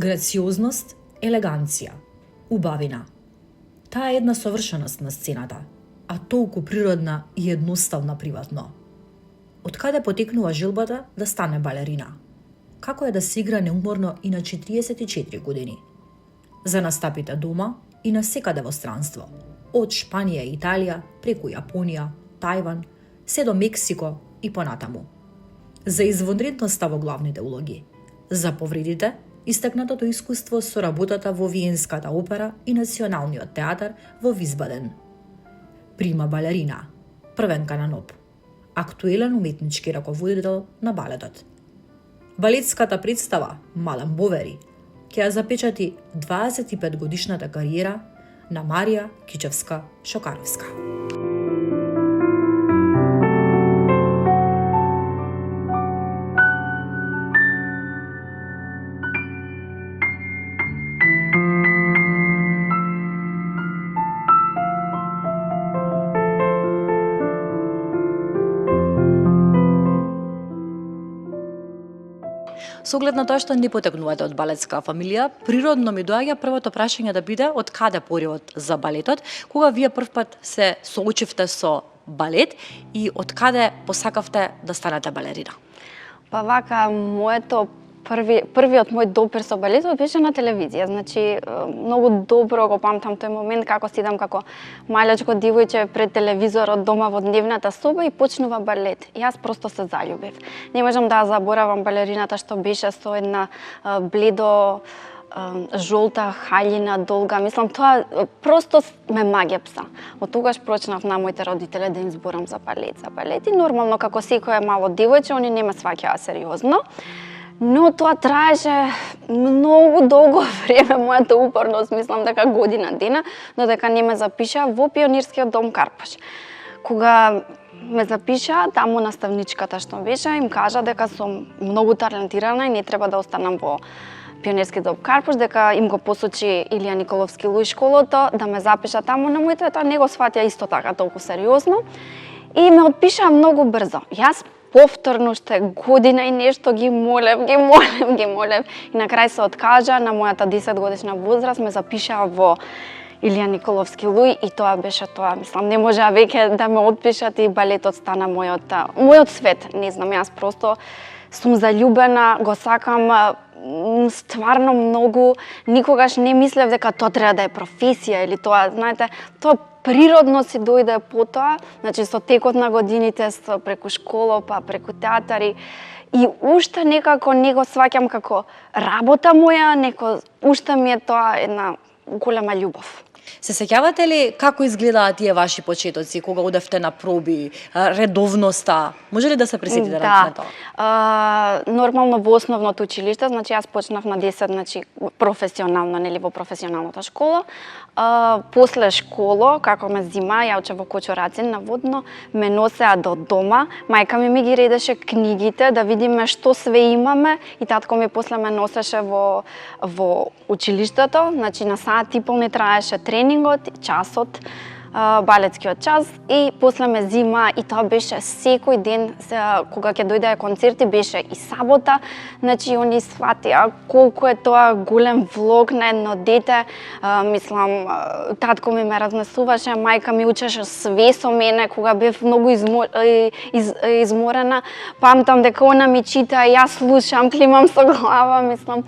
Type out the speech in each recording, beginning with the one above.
Грациозност, елеганција, убавина. Таа е една совршеност на сцената, а толку природна и едноставна приватно. Од каде потекнува желбата да стане балерина? Како е да се игра неуморно и на 44 години? За настапите дома и на секаде во странство, од Шпанија и Италија, преку Јапонија, Тајван, се до Мексико и понатаму. За извонредноста во главните улоги, за повредите, истакнатото искуство со работата во Виенската опера и Националниот театар во Висбаден. Прима балерина, првенка на НОП, актуелен уметнички раководител на балетот. Балетската представа Мадам Бовери ќе ја запечати 25 годишната кариера на Марија Кичевска-Шокаревска. Со оглед на тоа што не потекнувате од балетска фамилија, природно ми доаѓа првото прашање да биде од каде поривот за балетот, кога вие првпат се соочивте со балет и од каде посакавте да станете балерина? Па вака, првиот мој допир со балетот беше на телевизија. Значи, многу добро го памтам тој момент како сидам како малечко девојче пред телевизорот дома во дневната соба и почнува балет. Јас просто се заљубив. Не можам да заборавам балерината што беше со една бледо жолта хаљина долга. Мислам, тоа просто ме магепса. Од тогаш почнав на моите родители да им зборам за балет и нормално како секое мало девојче, они не ме сваќаа сериозно. Но тоа траеше многу долго време, мојата упорност, мислам дека година дена, додека не ме запиша во Пионирскиот дом Карпаш. Кога ме запиша, таму наставничката што беше, им кажа дека сум многу талентирана и не треба да останам во Пионерски дом Карпаш, дека им го посочи Илија Николовски Луј школото, да ме запиша таму, но моите тоа не го сватија исто така толку сериозно и ме отпиша многу брзо. Јас повторно уште година и нешто ги молев. И на крај се откажа, на мојата 10 годишна возраст ме запишаа во Илија Николовски Луј и тоа беше тоа. Мислам, не можеа веќе да ме отпишат и балетот стана мојот свет. Не знам, јас просто сум заљубена, го сакам стварно многу. Никогаш не мислев дека тоа треба да е професија или тоа, знаете, тоа природно си дојде потоа, значи со текот на годините, преку школа, па преку театари и уште некако не го сваќам како работа моја, уште ми е тоа една голема љубов. Се сеќавате ли како изгледаат тие ваши почетоци, кога одевте на проби, редовноста? Може ли да се присетите на тоа? Нормално во основното училиште, значи јас почнав на 10, значи професионално, нели во професионалната школа. После школа, како ме зима, ја учев во Кочорацин наводно, ме носеа до дома, мајка ми ги редеше книгите да видиме што све имаме и татко ми после ме носеше во училиштето, значи на саат и пол не траеше тренингот, часот, балетскиот час и после ме зима и тоа беше секој ден, кога ќе дојдеа концерти беше и сабота, значи они сватија колку е тоа голем влог на едно дете, мислам, татко ми ме разнесуваше, мајка ми учеше све со мене кога бев многу изморена, памтам дека она ми чита, јас слушам, климам со глава, мислам,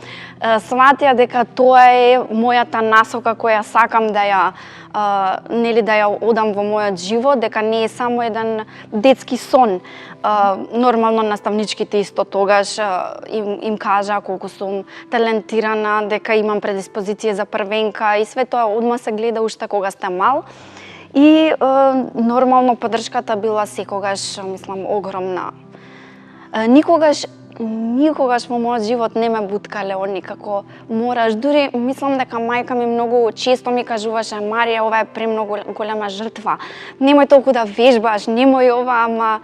сватија дека тоа е мојата насока која сакам да ја одам во мојот живот, дека не е само еден детски сон. Нормално наставничките исто тогаш им кажа колку сум талентирана, дека имам предиспозиција за првенка и све тоа одма се гледа уште кога сте мал. И нормално поддршката била секогаш, мислам, огромна. Никогаш во мојот живот не ме буткале они како мораш. Дури мислам дека мајка ми многу често ми кажуваше: Марија, ова е премногу голема жртва. Немој толку да вежбаш, немој ова, ама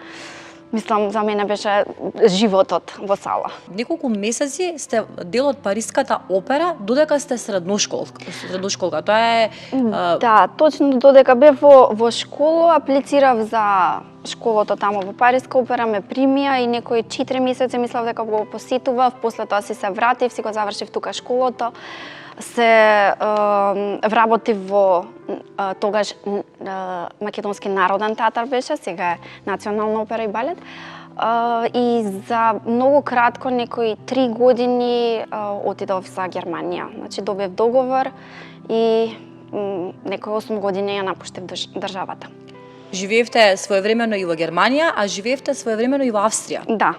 мислам, за мене беше животот во сала. Неколку месеци сте дел од Париската опера додека сте средношколка. Тоа е Да, точно додека бев во школа, аплицирав за школото тамо во Париска опера, ме примија и некои 4 месеци мислев дека го посетував, после тоа си се вратив, си го завршив тука школото. Се вработив во тогаш Македонски народен театар беше, сега е Национална опера и балет. И за многу кратко, некои 3 години, отидов за Германија. Значи добив договор и некои 8 години ја напуштив државата. Живеевте своевремено и во Германија, а живеевте своевремено и во Австрија. Да.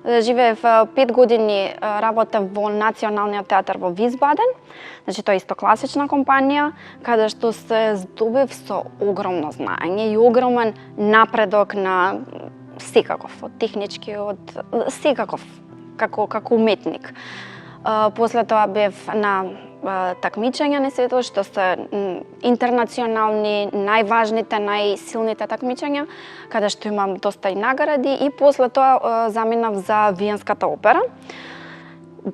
Живеев 5 години, работев во Националниот театар во Висбаден. Значи тоа е исто класична компанија, каде што се здобив со огромно знаење и огромен напредок на секаков, од технички, од секаков, како уметник. После тоа бев на такмичења на светот, што се интернационални, најважните, најсилните такмичења, каде што имам доста и награди, и после тоа заминав за Виенската опера.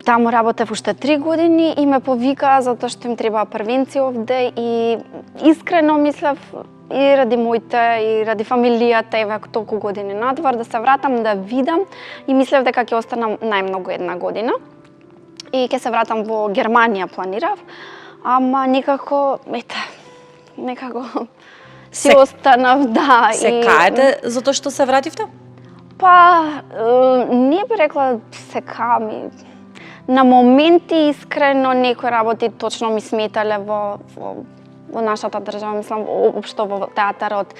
Таму работев уште 3 години и ме повикаа затоа што им треба првенци овде и искрено мислев и ради моите, и ради фамилијата, еве толку години надвор, да се вратам да видам и мислев дека ќе останам најмногу 1 година. И ќе се вратам во Германија, планирав, ама некако си останав, да. Се каете затоа што се вративте? Па, не би рекла се ками. На моменти искрено некои работи точно ми сметале во нашата држава, мислам, општо во театарот.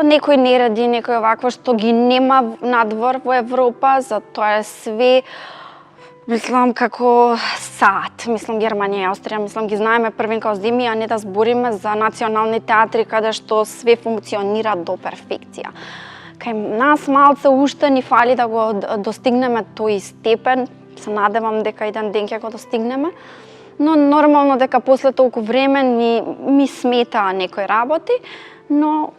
Некои нереди, некои овакво што ги нема надвор во Европа, затоа е све. Мислам како сад, мислам Германија и Австрија, мислам ги знаеме првен као земи, а не да збориме за национални театри каде што све функционира до перфекција. Кај нас малце уште ни фали да го достигнеме тој степен, се надевам дека еден ден ќе го достигнеме, но нормално дека после толку време ми сметаа некои работи, но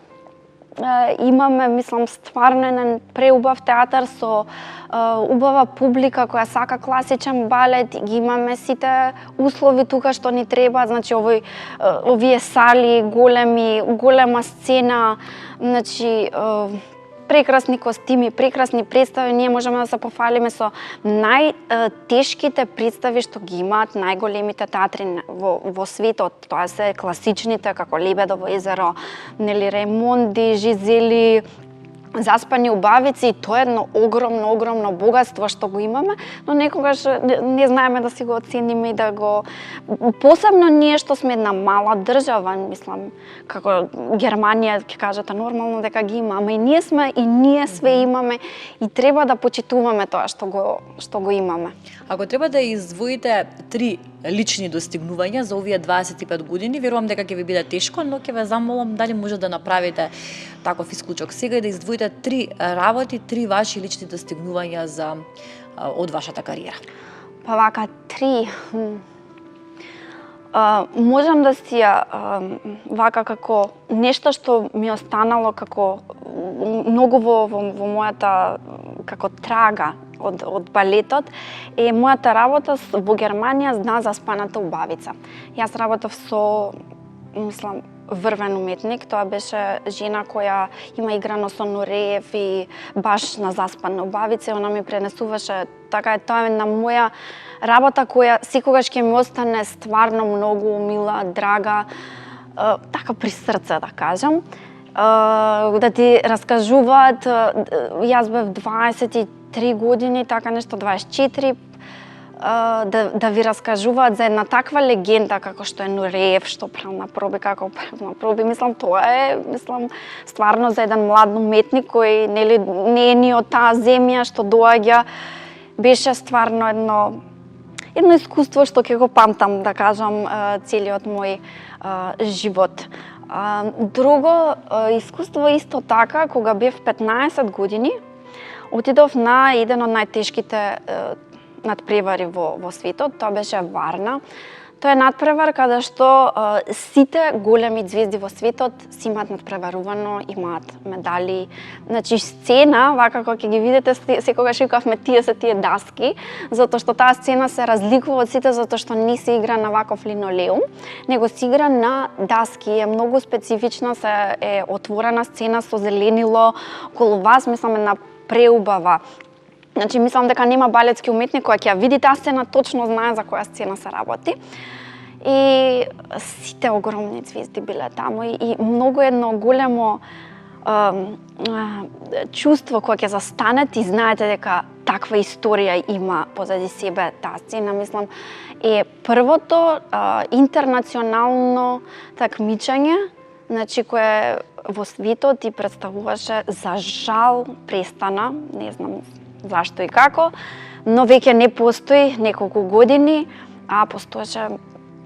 имаме, мислам, стварно еден преубав театар со убава публика која сака класичен балет, ги имаме сите услови тука што ни треба, значи овие сали големи, голема сцена, значи прекрасни костими, прекрасни представи, ние можеме да се пофалиме со најтешките представи што ги имаат најголемите театри во светот. Тоа се класичните како Лебедово езеро, нели Ремонди, Жизели, Заспани убавици, и тоа е едно огромно богатство што го имаме, но некогаш не знаеме да си го оцениме и да го... Посебно ние што сме една мала држава, мислам, како Германија, ќе кажете нормално дека ги имаме, и ние сме, и ние све имаме, и треба да почитуваме тоа што го имаме. Ако треба да издвоите 3 лични достигнувања за овие 25 години, верувам дека ќе ви биде тешко, но ќе ве замолам дали може да направите таков исклучок сега и да издвоите 3 работи, 3 ваши лични достигнувања од вашата кариера. Па вака 3. Можам да си вака како нешто што ми останало како многу во мојата како трага од балетот е мојата работа во Германија на Заспаната убавица. Јас работев со, мислам, врвен уметник, тоа беше жена која има играно со Нуреев и баш на Заспана убавица, она ми пренесуваше, така е тоа е на моја работа која секогаш ќе ми остане стварно многу мила, драга, така при срце да кажам. Да ти раскажуваат, јас бев 23 години, така нешто 24, да ви раскажуваат за една таква легенда како што е Нуреев, што правил на проби, како правил на проби. Мислам, тоа е, стварно за еден млад уметник кој не е ни од таа земја што доаѓа, беше стварно едно искуство што ќе го памтам, да кажам, целиот мој живот. Друго искуство исто така, кога бев 15 години, отидов на еден од најтешките надпревари во светот, тоа беше Варна. Тоа е надпревар каде што сите големи звезди во светот си имаат надпреварувано, имаат медали. Значи сцена, вака кога ќе ги видите, секогаш викавме тие се тие даски, затоа што таа сцена се разликува од сите затоа што не се игра на ваков линолеум, него се игра на даски, е многу специфична, е отворена сцена со зеленило, околу вас мислам една преубава. Значи, мислам дека нема балетски уметник кој ќе ја види таа сцена, точно знае за која сцена се работи. И сите огромни звезди биле таму и многу едно големо чувство кога ќе застанете и знаете дека таква историја има позади себе таа сцена, мислам, е првото интернационално такмичење, значи кое во светот и представуваше, за жал престана, не знам зашто и како, но веќе не постои неколку години, а постоеше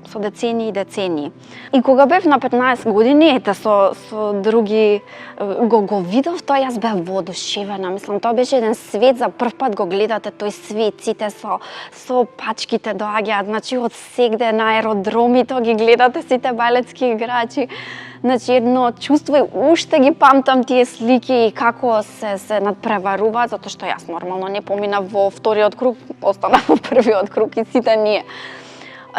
со децении и децении. И кога бев на 15 години, ете со други го видов тоа, јас бев воодушевена. Мислам, тоа беше еден свет, за прв пат го гледате тој свет, сите со пачките доаѓаат, значи од сегде на аеродромите ги гледате сите балетски играчи. Значи едно чувство и уште ги памтам тие слики и како се надпреваруваат, затоа што јас нормално не поминав во вториот круг, останав во првиот круг и сите ние.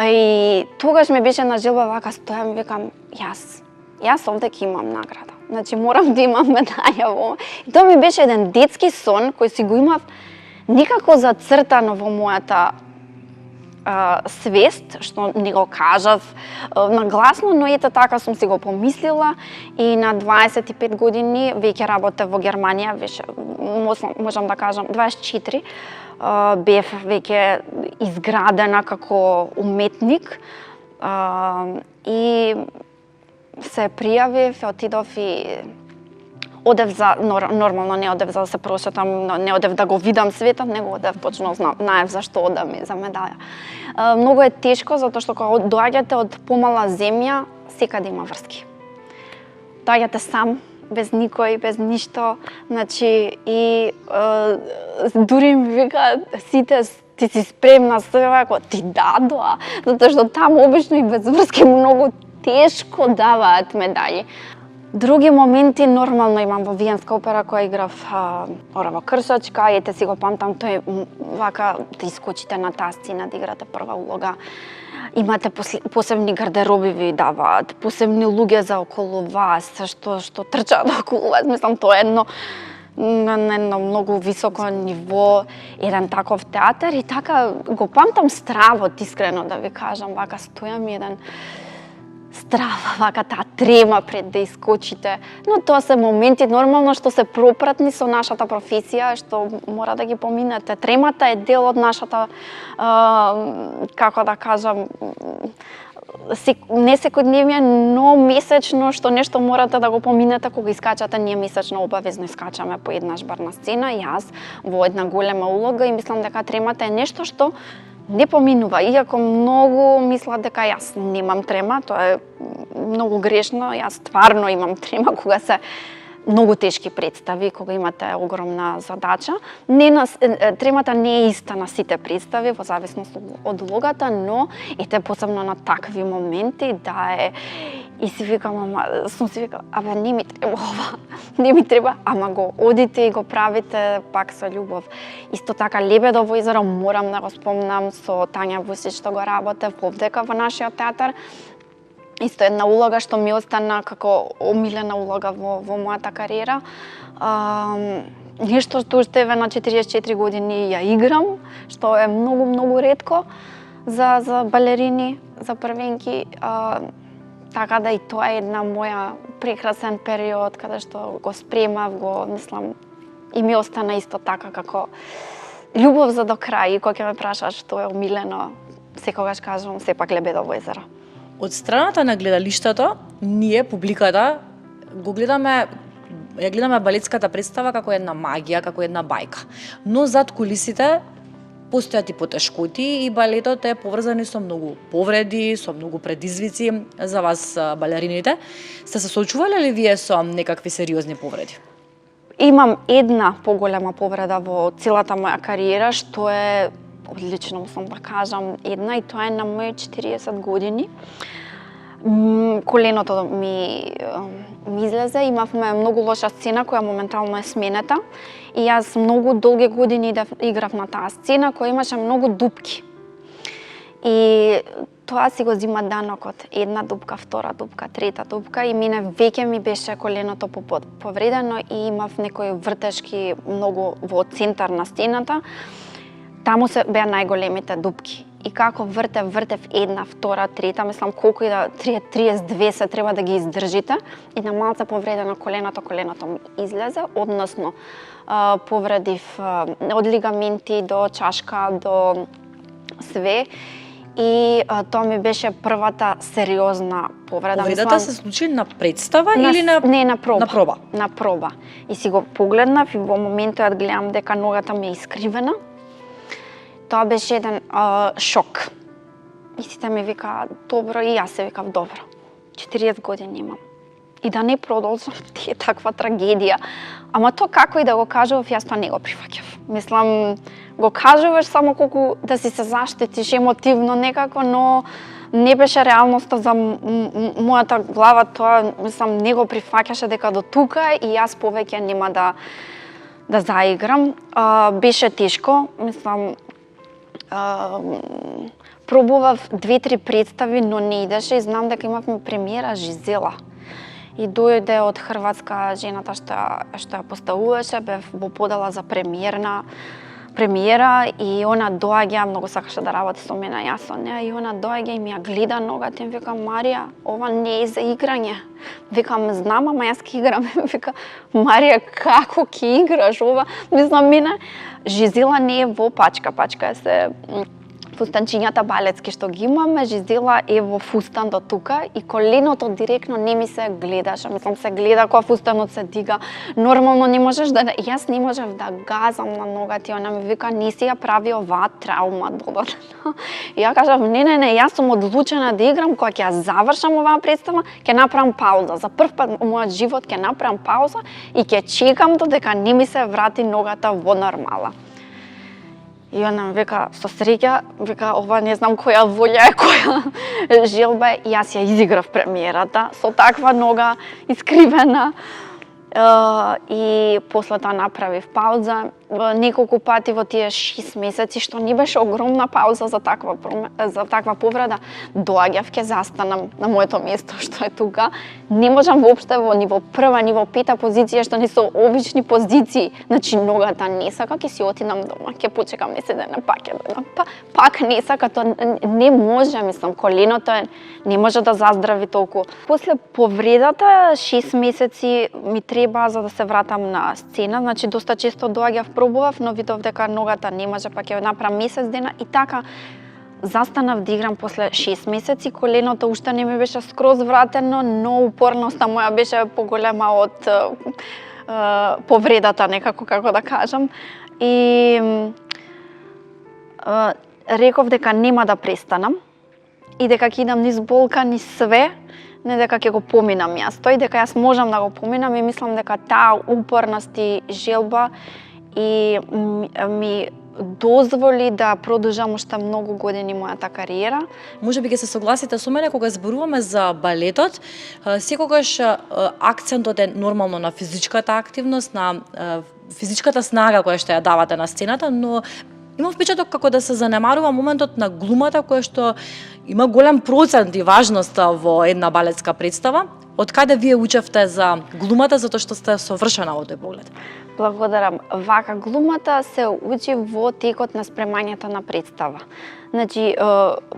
И тогаш ми беше на желба, вака стојам и викам, јас овде ќе имам награда. Значи морам да имам медаја во. И тоа ми беше еден детски сон кој си го имав никако зацртано во мојата свест, што не го кажав нагласно, но ете така сум си го помислила и на 25 години веќе работев во Германија, можам да кажам 24, бев веќе изградена како уметник и се пријавив, отидов и одев за, нормално не одев за да се прошетам, не одев да го видам светот, него одев точно знаев зашто одам и за медаја. Многу е тешко, затоа што кога доаѓате од помала земја, секаде има врски. Доаѓате сам, без никој, без ништо, значи и дури ми вика сите, ти си спремна се, ако ти дадоа, затоа што таму обично и без врски многу тешко даваат медаји. Други моменти нормално имам во Виенска опера која играв Орава Кршачка, ете си го памтам, тој вака да искочите на таа сцена да играте прва улога. Имате посебни гардероби ви даваат, посебни луѓе за околу вас, што трчаат околу вас. Мислам, тоа е на едно многу високо ниво, еден таков театар и така го памтам стравот, искрено да ви кажам, вака стојам еден страва, вака таа трема пред да искочите. Но тоа се моменти нормално што се пропратни со нашата професија, што мора да ги поминете. Тремата е дел од нашата, како да кажам, не секојдневие, но месечно што нешто морате да го поминете кога искачате. Ние месечно обавезно искачаме по еднаш бар на сцена, јас во една голема улога и мислам дека тремата е нешто што не поминува, иако многу мислат дека јас немам трема, тоа е многу грешно, јас стварно имам трема кога се многу тешки представи, кога имате огромна задача. Тремата не е иста на сите представи, во зависност од улогата, но ете посебно на такви моменти да е и си викам, абе не ми треба ова, не ми треба, ама го одите и го правите пак со љубов. Исто така Лебедово езеро морам да го спомнам со Тања Вусич што го работев повдека во нашиот театар. Исто една улога што ми остана како омилена улога во мојата кариера. Нешто што уште на 44 години ја играм, што е многу ретко за балерини, за првенки. Така да и тоа е една моја прекрасен период каде што го спремав, мислам, и ми остана исто така како љубов за до крај. И кога ќе ме прашаш што е омилено, секогаш кажувам сепак Лебедово езеро. Од страната на гледалиштето, ние, публиката, ја гледаме балетската представа како една магија, како една бајка. Но зад кулисите постојат и потешкоти и балетот е поврзани со многу повреди, со многу предизвици за вас балерините. Сте се соочувале ли вие со некакви сериозни повреди? Имам една поголема повреда во целата моја кариера, што е одлично, мислам да кажам, една, и тоа е на мои 40 години. Коленото ми излезе, имавме многу лоша сцена која моментално е сменета и јас многу долги години играв на таа сцена која имаше многу дупки. И тоа си го зима данокот. Една дупка, втора дупка, трета дупка и мене веќе ми беше коленото повредено и имав некои вртешки многу во центар на стената. Таму се беа најголемите дупки. И како вртев една, втора, трета, мислам колку и да 32 се треба да ги издржите и на малце повредено коленото ми излезе, односно повредив од лигаменти до чашка, до све. И тоа ми беше првата сериозна повреда. Повредата се случи на представа или на проба? На проба. На проба. И си го погледнав и во моментот гледам дека ногата ми е искривена. Тоа беше еден шок. И сите ми вика добро и јас се викав добро. 40 години имам. И да не продолжам, ти е таква трагедија. Ама тоа како и да го кажував, јас тоа не го прифаќав. Мислам, го кажуваш само колку да си се заштитиш емотивно некако, но не беше реалноста за мојата глава, тоа мислам не го прифаќаше дека до тука и јас повеќе нема да заиграм. Беше тешко, мислам, пробував 2-3 представи, но не идеше и знам дека имавме премиера Жизела. И дојде од Хрватска жената што ја поставуваше, бев во подала за премиера и она доаѓа, многу сакаше да работи со мене, јас со неа, и она доаѓа и ми ја гледа ногата и вика Марија, ова не е за играње. Викам, знам, ама јас ке играм. Вика, Марија, како ке играш ова? Мислам, мене Жизела не е во пачка е се фустанчињата балетски што ги имаме, Жизела е во фустан до тука и коленото директно не ми се гледаше. Мислам, се гледа кога фустанот се дига. Нормално не можеш јас не можев да газам на ногата и она ми вика, не си ја прави оваа траума додатна. И ја кажав, не, јас сум одлучена да играм, кога ќе ја завршам оваа представа, ќе направам пауза. За прв пат во мојот живот ќе направам пауза и ќе чекам додека не ми се врати ногата во нормала. И она ми века, со среќа, века, ова не знам која волја е, која желба е. Јас ја изиграв премиерата со таква нога искривена. И после тоа направив пауза неколку пати во тие 6 месеци, што не беше огромна пауза за таква повреда. Доаѓав, ќе застанам на моето место што е тука. Не можам воопште во ниво прва, ниво пета позиција, што не се обични позиции. Значи ногата не сака, ќе си отидам дома, ќе почекам месец дена, пак ќе дојдам. Пак не сака, тоа не може, мислам, коленото не може да заздрави толку. После повредата 6 месеци ми треба за да се вратам на сцена, значи доста често доаѓав, пробував, но видов дека ногата не може, па ќе направам месец дена и така застанав да играм после 6 месеци. Коленото уште не ми беше скроз вратено, но упорноста моја беше поголема од повредата некако, како да кажам. И реков дека нема да престанам и дека ќе идам низ болка, низ све, не дека ќе го поминам јас тој, дека јас можам да го поминам и мислам дека таа упорност и желба и ми дозволи да продолжам уште многу години мојата кариера. Може би ќе се согласите со мене кога зборуваме за балетот, секогаш акцентот е нормално на физичката активност, на физичката снага која што ја давате на сцената, но имам впечаток како да се занемарува моментот на глумата која што има голем процент и важност во една балетска представа. Од каде вие учевте за глумата затоа што сте совршена во тој поглед? Благодарам. Вака глумата се учи во текот на спремањето на представа. Значи,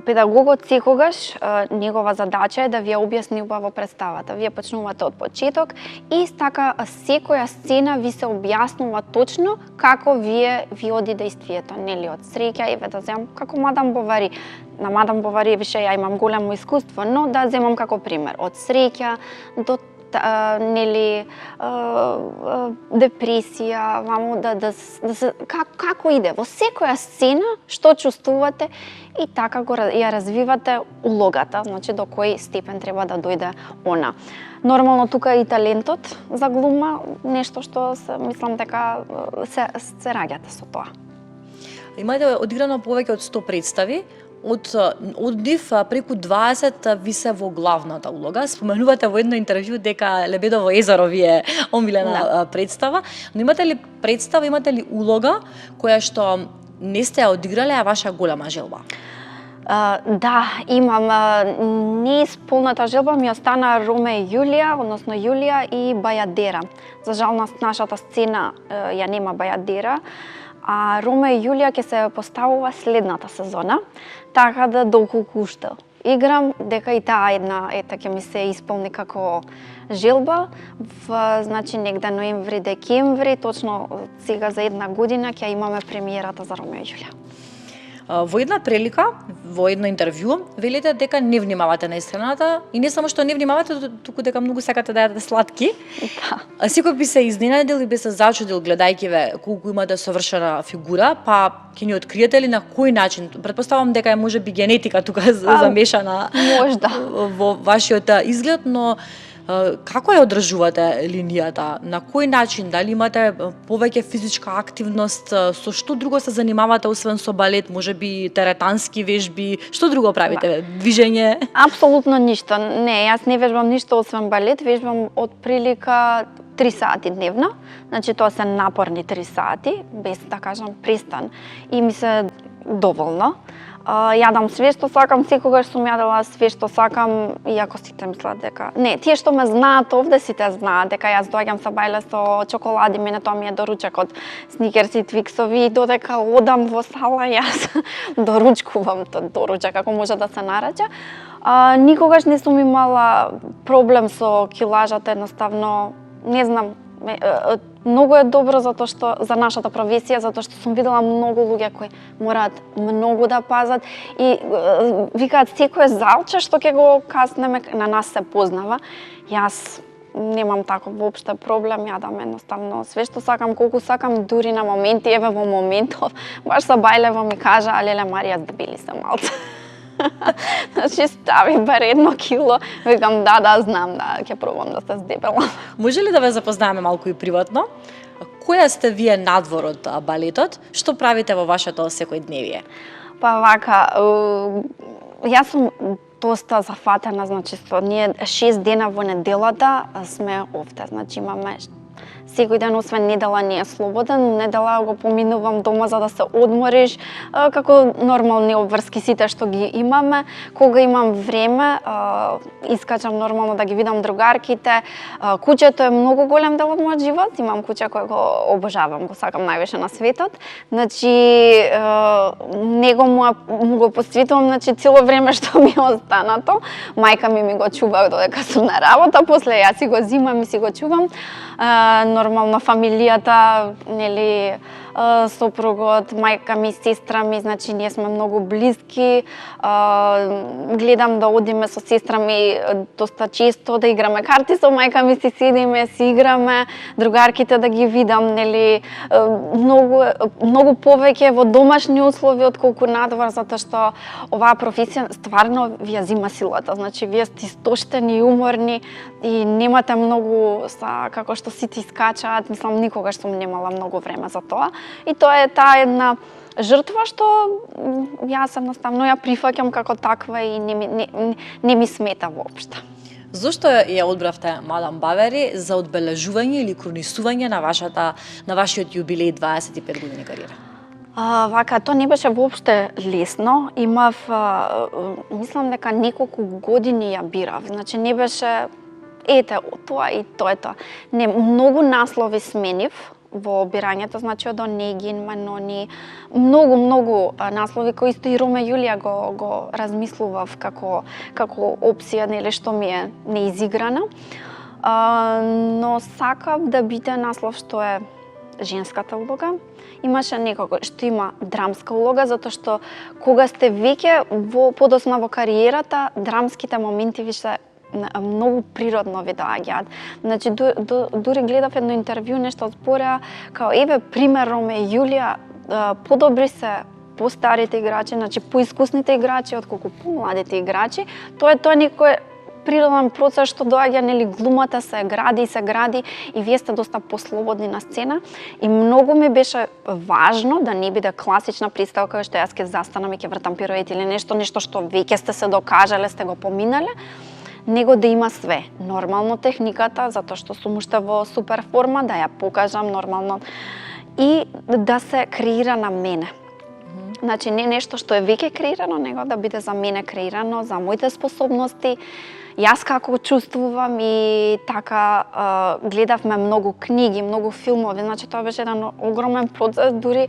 педагогот секогаш негова задача е да ви ја објасни убаво представата. Вие почнувате од почеток и така секоја сцена ви се објаснува точно како ви оди действието, нели, од среќа, еве да земам како Мадам Бовари. На Мадам Бовари више ја имам големо искуство, но да земам како пример од среќа до нели депресија, ваму да се како иде во секоја сцена, што чувствувате и така ја развивате улогата, значи до кој степен треба да дојде она. Нормално тука и талентот за глума, нешто што мислам дека се раѓате со тоа. Имате одиграно повеќе од 100 представи, од нив преку 20 ви се во главната улога. Споменувате во едно интервју дека Лебедово езеро ви е омилена представа, но имате ли представа, имате ли улога која што не сте ја одиграле, а ваша голема желба? Да, имам неисполната желба ми остана Роме и Јулија, односно Јулија и Бајадера. За жал нашата сцена ја нема Бајадера, а Роме и Јулија ќе се поставува следната сезона, така да доколку уште играм, дека и таа една ќе ми се исполни како желба, значи негде ноември, декември, точно сега за една година ќе имаме премиерата за Роме и Јулија. Во една прилика, во едно интервју, велите дека не внимавате на исхраната и не само што не внимавате, туку дека многу сакате да јадете сладки. Да. Секој би се изненадил и би се зачудил гледајќи ве колку имате совршена фигура, па ќе ни откриете ли на кој начин? Претпоставам дека е можеби генетика тука замешана можда во вашиот изглед, но како ја одржувате линијата? На кој начин? Дали имате повеќе физичка активност? Со што друго се занимавате освен со балет? Можеби теретански вежби? Што друго правите? Движење? Апсолутно ништо. Не, јас не вежбам ништо освен балет, вежбам од прилика 3 сати дневно. Значи тоа се напорни 3 сати, без да кажам престан. И ми се доволно. Јадам све што сакам, секогаш сум јадела све што сакам, иако сите мислат дека... Не, тие што ме знаат овде сите знаат дека јас доаѓам со бајле со чоколади, мене тоа ми е доручек од сникерси, твиксови, и додека одам во сала јас доручкувам тој доручек, ако може да се нарече. Никогаш не сум имала проблем со килажата, едноставно, не знам, многу е добро затоа што за нашата професија, затоа што сум видела многу луѓе кои мораат многу да пазат и викаат секое залче што ќе го каснеме на нас се познава. Јас немам таков воопште проблем, јадам едноставно све што сакам, колку сакам, дури на моменти, еве во моментов, баш са Бајлево ми кажа, а леле Марија здебели се малце. Значи стави бар 1 кило, викам да, знам, да, ќе пробам да се здебелам. Може ли да ве запознаеме малку и приватно? Која сте вие надвор од балетот? Што правите во вашето секојдневие? Па вака, јас сум доста зафатена, значи ние 6 дена во неделата сме овде, значи имаме секој ден освен недела не е слободен, недела го поминувам дома за да се одмориш, како нормални обврски сите што ги имаме. Кога имам време, искачам нормално да ги видам другарките. Куќето е многу голем дел од мојот живот, имам куќе кој го обожавам, го сакам највише на светот. Значи, него му го посветувам, значи цело време што ми е останато. Мајка ми го чува додека сум на работа, после јас си го зимам и си го чувам. Нормално фамилијата, нели, сопругот, мајка ми, сестра ми, значи ние сме многу блиски. Гледам да одиме со сестра ми доста често да играме карти со мајка ми, си седиме, си играме, другарките да ги видам, нели, многу повеќе во домашни услови отколку надвор, затоа што оваа професија стварно ви ја зима силата. Значи вие сте истоштени и уморни и немате многу како што сите искачаат, мислам никогаш сум немала многу време за тоа. И тоа е таа една жртва што јас едноставно ја прифаќам како таква и не ми смета воопшто. Зошто ја одбравте Мадам Бавери за одбележување или кронисување на вашиот јубилеј 25 години кариера? Вака, тоа не беше воопште лесно. Имав, мислам дека неколку години ја бирав. Значи не беше ете тоа и тоа е тоа. Не, многу наслови сменив во бирањето, значи од Онегин, Манони, многу наслови кои исто и Роме Јулија го размислував како опција, нели, што ми е неизиграна. Но сакав да биде наслов што е женската улога. Имаше некако што има драмска улога, затоа што кога сте веќе во подосна во кариерата, драмските моменти више многу природно ви доаѓаат. Значи, дури гледав едно интервју, нешто збора, као еве пример Роме и Јулија, подобри се постарите играчи, значи поискусните играчи отколку помладите играчи. Тоа е некое природен процес што доаѓа, нели, глумата се гради и вие сте доста послободни на сцена и многу ми беше важно да не биде класична представа кај што јас ќе застанам и ќе вртам пируети или нешто што веќе сте се докажале, сте го поминале, него да има све. Нормално техниката, затоа што сум уште во супер форма, да ја покажам нормално и да се креира на мене. Значи, не нешто што е веќе креирано, него да биде за мене креирано, за моите способности, јас како чувствувам и така гледавме многу книги, многу филмови, значи тоа беше еден огромен процес, дури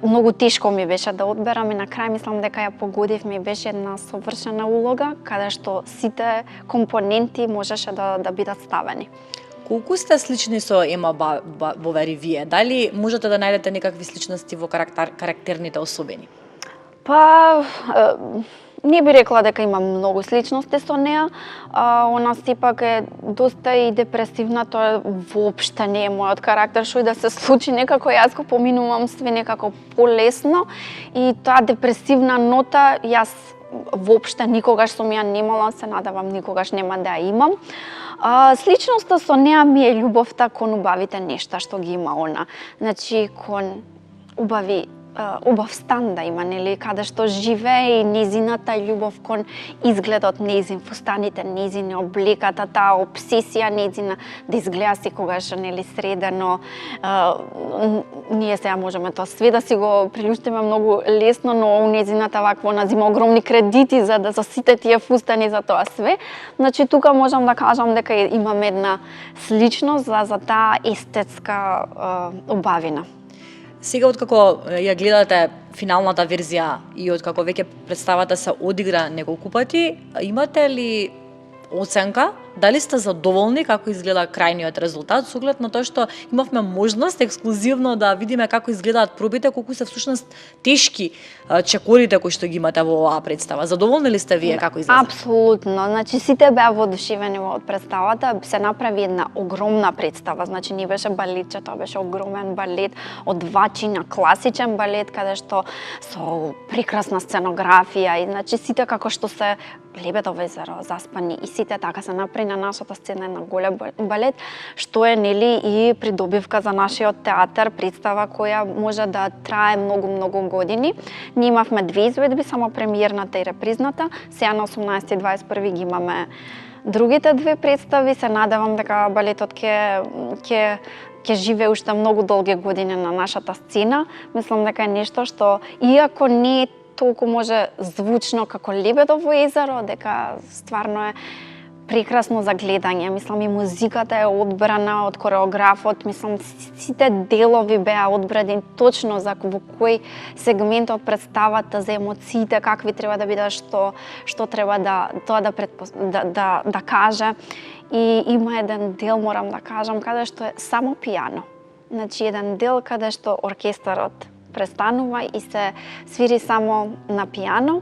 многу тешко ми беше да одберам и на крај мислам дека ја погодив, ми беше една совршена улога, каде што сите компоненти можеше да бидат ставени. Колку сте слични со Ема Бовери вие? Дали можете да најдете некакви сличности во карактерните особини? Па, не би рекла дека има многу сличности со неа. Она сепак е доста и депресивна, тоа воопште не е мојот карактер, што и да се случи некако јас го поминувам све некако полесно и таа депресивна нота јас воопште никогаш сум ја немала, се надевам никогаш нема да ја имам. Сличноста со неа ми е љубовта кон убавите нешта што ги има она. Значи, кон убав стан да има, нели, каде што живее и незината љубов кон изгледот незин, фустаните незини, облеката, таа обсесија незина да изгледа секогаш, нели, средено. Ние сега можеме тоа све да си го прилуштиме многу лесно, но незината вакво назима огромни кредити за сите тие фустани, за тоа све. Значи, тука можам да кажам дека имаме една сличност за таа естетска убавина. Сега, откако ја гледате финалната верзија и откако веќе представата се одигра неколку пати, имате ли оценка, дали сте задоволни како изгледа крајниот резултат, со оглед на тоа што имавме можност ексклузивно да видиме како изгледаат пробите, колку се всушност тешки чекорите кои што ги имате во оваа представа. Задоволни ли сте вие како излезе? Апсолутно. Значи, сите беа воодушевени од представата, се направи една огромна представа. Значи, не беше балетче, тоа беше огромен балет од 2 чина, класичен балет, каде што со прекрасна сценографија и значи сите како што се Лебедово езеро, Заспани и сите така се направи на нашата сцена на голем балет, што е, нели, и придобивка за нашиот театар, представа која може да трае многу години. Ние имавме 2 изведби, само премиерната и репризната. Сега на 18 и 21 ги имаме другите 2 представи. Се надевам дека балетот ќе живее уште многу долги години на нашата сцена. Мислам дека е нешто што, иако не е толку може звучно како Лебедово езеро, дека стварно е прекрасно за гледање. Мислам и музиката е одбрана од кореографот, мислам сите делови беа одбрани точно за во кој сегмент од представата, за емоциите, какви треба да бидат, што треба да каже. И има еден дел, морам да кажам, каде што е само пијано. Значи еден дел каде што оркестарот престанува и се свири само на пијано.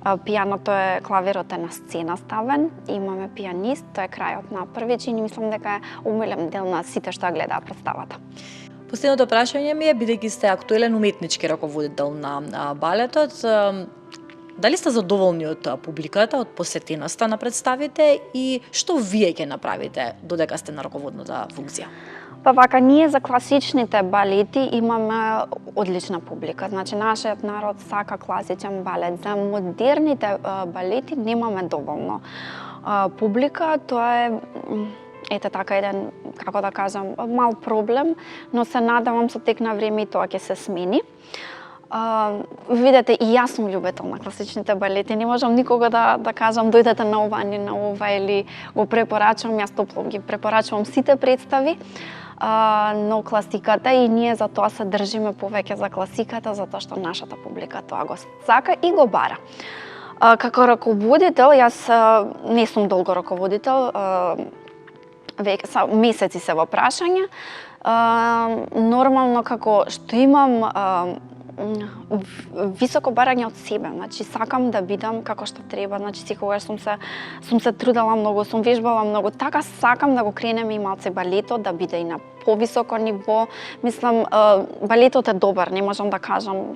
Пијаното е, клавирот е на сцена ставен, имаме пијанист, тоа е крајот на први чин и мислам дека е умилен дел на сите што ја гледаа представата. Последното прашање ми е, бидејќи сте актуелен уметнички раководител на балетот, дали сте задоволни од публиката, од посетеноста на представите и што вие ќе направите додека сте на раководната функција? Па вака, ние за класичните балети имаме одлична публика. Значи, нашиот народ сака класичен балет. За модерните балети немаме доволно публика. Тоа е, ете така, еден, како да кажам, мал проблем, но се надевам со тек на време и тоа ќе се смени. Видете, и јас сум љубител на класичните балети. Не можам никога да кажам дојдете на ова, не на ова или го препорачувам, јас топло ги препорачувам сите представи. Но класиката и ние за тоа се држиме повеќе за класиката, затоа што нашата публика тоа го сака и го бара. Како раководител, јас не сум долго раководител, веќе месеци се во прашање. Нормално како што имам високо барање од себе, значи сакам да бидам како што треба, значи секогаш сум се трудела многу, сум вежбала многу, така сакам да го кренеме и малце балетот, да биде и на повисоко ниво. Мислам, балетот е добар, не можам да кажам,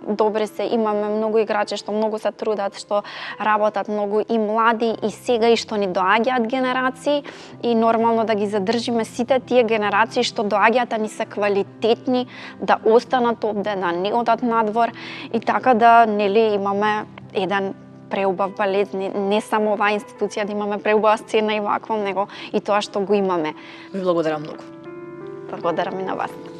добри се, имаме многу играчи што многу се трудат, што работат многу и млади и сега и што ни доаѓаат генерации и нормално да ги задржиме сите тие генерации што доаѓаат, а ни се квалитетни, да останат овде, да не одат надвор и така да нели имаме еден преубав балет, не само оваа институција да имаме преубава сцена и вакво, него и тоа што го имаме. Ви благодарам многу. Благодарам и на вас.